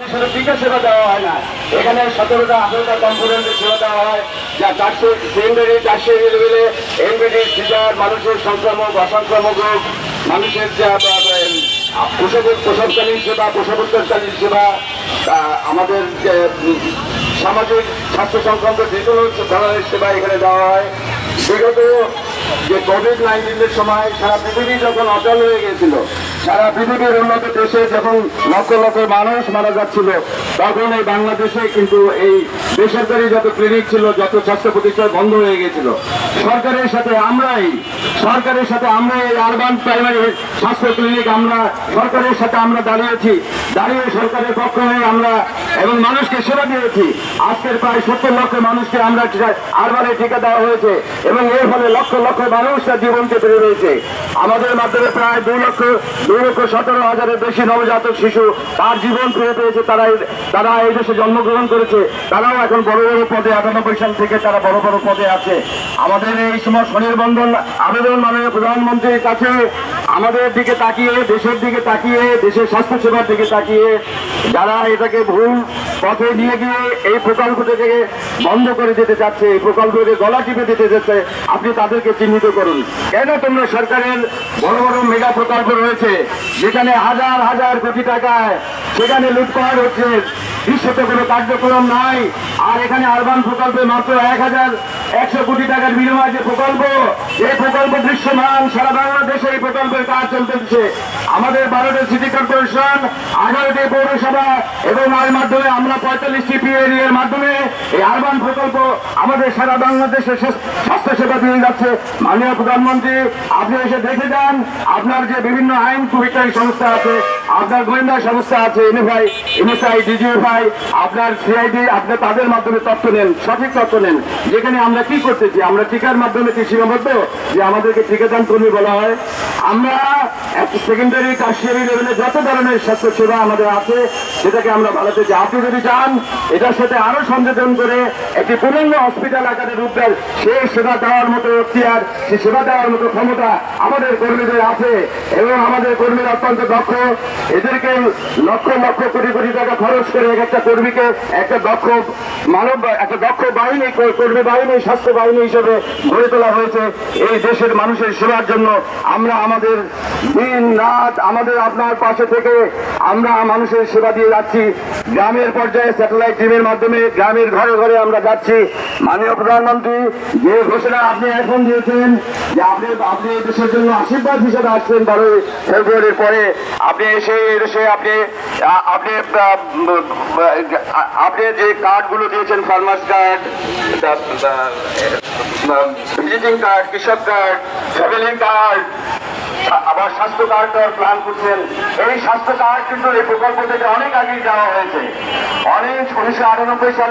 শুধু টিকা সেবা দেওয়া হয় না, এখানে 17টা 18টা কম্পোনেন্টের সেবা দেওয়া হয়, যা 400 সেকেন্ডারি 400 লেভেলে এমবিডি সিজার, মানুষের সংক্রামক অসংক্রামক রোগ, মানুষের প্রসবকালীন সেবা, প্রসবোত্তরকালীন সেবা, আমাদের সামাজিক স্বাস্থ্য সংক্রান্ত যে কোনো ধরনের সেবা এখানে দেওয়া হয়। বিগত যে কোভিড-19 সময় সারা পৃথিবী যখন অচল হয়ে গিয়েছিল, সারা পৃথিবীর উন্নত দেশে যখন লক্ষ লক্ষ মানুষ মারা যাচ্ছিল, তখন এই বাংলাদেশে কিন্তু এই বেসরকারি যত ক্লিনিক ছিল, যত স্বাস্থ্য প্রতিষ্ঠান বন্ধ হয়ে গিয়েছিল। সরকারের সাথে আমরাই এই আরবান প্রাইমারি স্বাস্থ্য ক্লিনিক সরকারের সাথে আমরা দাঁড়িয়ে সরকারের পক্ষ হয়ে আমরা এবং মানুষকে সেবা দিয়েছি। আজকের প্রায় 70 লক্ষ মানুষকে আমরা আরবানে টিকা দেওয়া হয়েছে এবং এর ফলে লক্ষ লক্ষ মানুষ তার জীবনকে ফিরে রয়েছে। আমাদের মাধ্যমে প্রায় 2,17,000-এর বেশি নবজাতক শিশু তার জীবন ফিরে পেয়েছে। তারা এই দেশে জন্মগ্রহণ করেছে, তারাও এখন বড় বড় পদে 98 সাল থেকে তারা বড় বড় পদে আছে। আমাদের এই সময় স্বনির্বন্ধন আবেদন মাননীয় প্রধানমন্ত্রীর কাছে আমাদের দিকে তাকিয়ে, দেশের দিকে তাকিয়ে, দেশের স্বাস্থ্য সেবার দিকে তাকিয়ে যারা এটাকে ভুল পথে নিয়ে গিয়ে এই প্রকল্পটাকে বন্ধ করে দিতে চাচ্ছে, এই প্রকল্পকে গলা টিপে দিতে যাচ্ছে, আপনি তাদেরকে চিহ্নিত করুন। কেন তোমরা সরকারের বড় বড় মেগা প্রকল্প রয়েছে যেখানে হাজার হাজার কোটি টাকায় সেখানে লুটপাট হচ্ছে, দৃশ্যত কোনো কার্যক্রম নাই, আর এখানে আরবান প্রকল্পে মাত্র 1,100 কোটি টাকার বিনিময়ে যে প্রকল্প, এই প্রকল্প দৃশ্যমান সারা বাংলাদেশে এই প্রকল্পের কাজ চলতেছে। আমাদের 12টি সিটি কর্পোরেশন, 18টি পৌরসভা এবং এর মাধ্যমে আমরা 45টি পিএডি এর মাধ্যমে এই আরবান প্রকল্প আমাদের সারা বাংলাদেশে স্বাস্থ্য সেবা দিয়ে যাচ্ছে। মাননীয় প্রধানমন্ত্রী, আপনি এসে দেখে যান, আপনার যে বিভিন্ন আইন কুবিকারী সংস্থা আছে, আপনার গোয়েন্দা সংস্থা আছে, এনএসআই, ডিজিএফআই, আপনার সিআইডি, আপনি তাদের মাধ্যমে তথ্য নেন, সঠিক তথ্য নেন, যেখানে আমরা কি করতেছি। আমরা টিকার মাধ্যমে কি সীমাবদ্ধ যে আমাদেরকে টিকাদান কর্মী বলা হয়? আমরা সেকেন্ডারি টারশিয়ারি লেভেলে যত ধরনের স্বাস্থ্য সেবা আমাদের আছে সেটাকে আমরা বাড়াতে চাই। আপনি যদি চান এটার সাথে আরো সংযোজন করে একটি পূর্ণাঙ্গ হসপিটাল আকারে রূপদান, সে সেবা দেওয়ার মতো এখতিয়ার, সে সেবা দেওয়ার মতো ক্ষমতা আমাদের কর্মীদের আছে এবং আমাদের কর্মীরা অত্যন্ত দক্ষ। এদেরকে লক্ষ লক্ষ কোটি কোটি টাকা খরচ করে একটা কর্মীকে একটা দক্ষ বাহিনী, কর্মী বাহিনী, স্বাস্থ্য বাহিনী হিসেবে গড়ে তোলা হয়েছে এই দেশের মানুষের সেবার জন্য। আমরা আমাদের দিন রাত আপনার পাশে থেকে আমরা মানুষের সেবা দিয়ে যাচ্ছি। গ্রামের পর্যায়ে স্যাটেলাইট টিমের মাধ্যমে গ্রামের ঘরে ঘরে আমরা যাচ্ছি। মাননীয় প্রধানমন্ত্রী, যে ঘোষণা আপনি এখন দিয়েছেন যে আপনি এই দেশের জন্য আশীর্বাদ হিসেবে আসছেন 12 ফেব্রুয়ারির পরে, আপনি এসে এই দেশে আপনি যে কার্ডগুলো দিয়েছেন, ফার্মার্স কার্ড, ভিজিটিং কার্ড, কৃষক কার্ড, ফ্যামিলি কার্ড, আবার স্বাস্থ্য কার্ড দেওয়ার প্ল্যান করছেন। এই স্বাস্থ্য কার্ড কিন্তু এই প্রকল্প থেকে অনেক আগেই দেওয়া হয়েছে। 1998 সালে